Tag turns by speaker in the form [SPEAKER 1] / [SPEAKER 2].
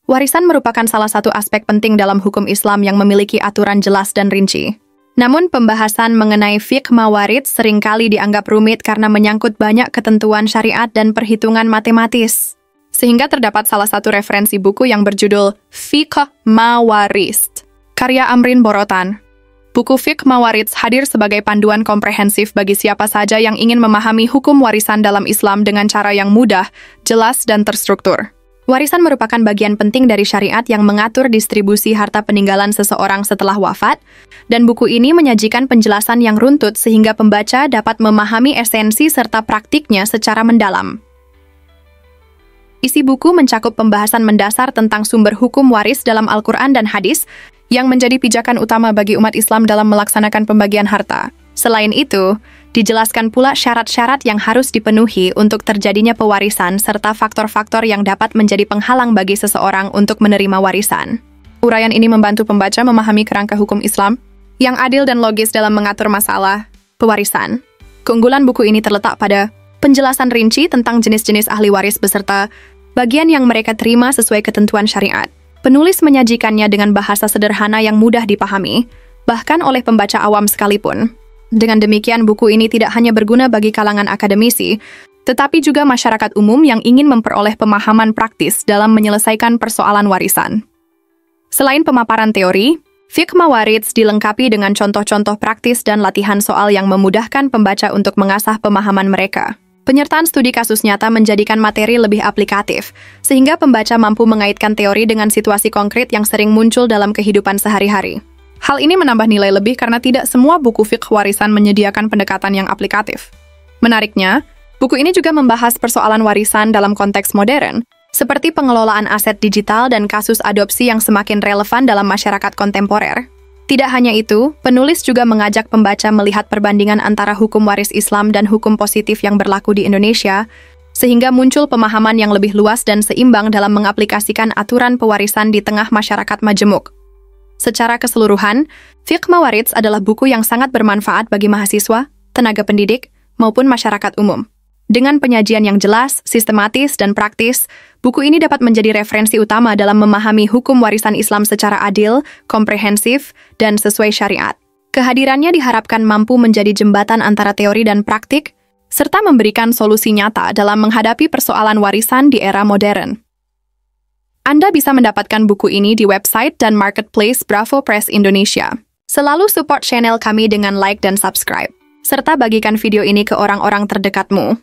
[SPEAKER 1] Warisan merupakan salah satu aspek penting dalam hukum Islam yang memiliki aturan jelas dan rinci. Namun, pembahasan mengenai fiqh mawarith seringkali dianggap rumit karena menyangkut banyak ketentuan syariat dan perhitungan matematis. Sehingga terdapat salah satu referensi buku yang berjudul Fiqh Mawarith, karya Amrin Borotan. Buku Fiqh Mawarith hadir sebagai panduan komprehensif bagi siapa saja yang ingin memahami hukum warisan dalam Islam dengan cara yang mudah, jelas, dan terstruktur. Warisan merupakan bagian penting dari syariat yang mengatur distribusi harta peninggalan seseorang setelah wafat, dan buku ini menyajikan penjelasan yang runtut sehingga pembaca dapat memahami esensi serta praktiknya secara mendalam. Isi buku mencakup pembahasan mendasar tentang sumber hukum waris dalam Al-Quran dan hadis, yang menjadi pijakan utama bagi umat Islam dalam melaksanakan pembagian harta. Selain itu, dijelaskan pula syarat-syarat yang harus dipenuhi untuk terjadinya pewarisan serta faktor-faktor yang dapat menjadi penghalang bagi seseorang untuk menerima warisan. Uraian ini membantu pembaca memahami kerangka hukum Islam yang adil dan logis dalam mengatur masalah pewarisan. Keunggulan buku ini terletak pada penjelasan rinci tentang jenis-jenis ahli waris beserta bagian yang mereka terima sesuai ketentuan syariat. Penulis menyajikannya dengan bahasa sederhana yang mudah dipahami, bahkan oleh pembaca awam sekalipun. Dengan demikian, buku ini tidak hanya berguna bagi kalangan akademisi, tetapi juga masyarakat umum yang ingin memperoleh pemahaman praktis dalam menyelesaikan persoalan warisan. Selain pemaparan teori, Fiqh Mawarith dilengkapi dengan contoh-contoh praktis dan latihan soal yang memudahkan pembaca untuk mengasah pemahaman mereka. Penyertaan studi kasus nyata menjadikan materi lebih aplikatif, sehingga pembaca mampu mengaitkan teori dengan situasi konkret yang sering muncul dalam kehidupan sehari-hari. Hal ini menambah nilai lebih karena tidak semua buku fiqh warisan menyediakan pendekatan yang aplikatif. Menariknya, buku ini juga membahas persoalan warisan dalam konteks modern, seperti pengelolaan aset digital dan kasus adopsi yang semakin relevan dalam masyarakat kontemporer. Tidak hanya itu, penulis juga mengajak pembaca melihat perbandingan antara hukum waris Islam dan hukum positif yang berlaku di Indonesia, sehingga muncul pemahaman yang lebih luas dan seimbang dalam mengaplikasikan aturan pewarisan di tengah masyarakat majemuk. Secara keseluruhan, Fiqh Mawarith adalah buku yang sangat bermanfaat bagi mahasiswa, tenaga pendidik, maupun masyarakat umum. Dengan penyajian yang jelas, sistematis, dan praktis, buku ini dapat menjadi referensi utama dalam memahami hukum warisan Islam secara adil, komprehensif, dan sesuai syariat. Kehadirannya diharapkan mampu menjadi jembatan antara teori dan praktik, serta memberikan solusi nyata dalam menghadapi persoalan warisan di era modern. Anda bisa mendapatkan buku ini di website dan marketplace Bravo Press Indonesia. Selalu support channel kami dengan like dan subscribe, serta bagikan video ini ke orang-orang terdekatmu.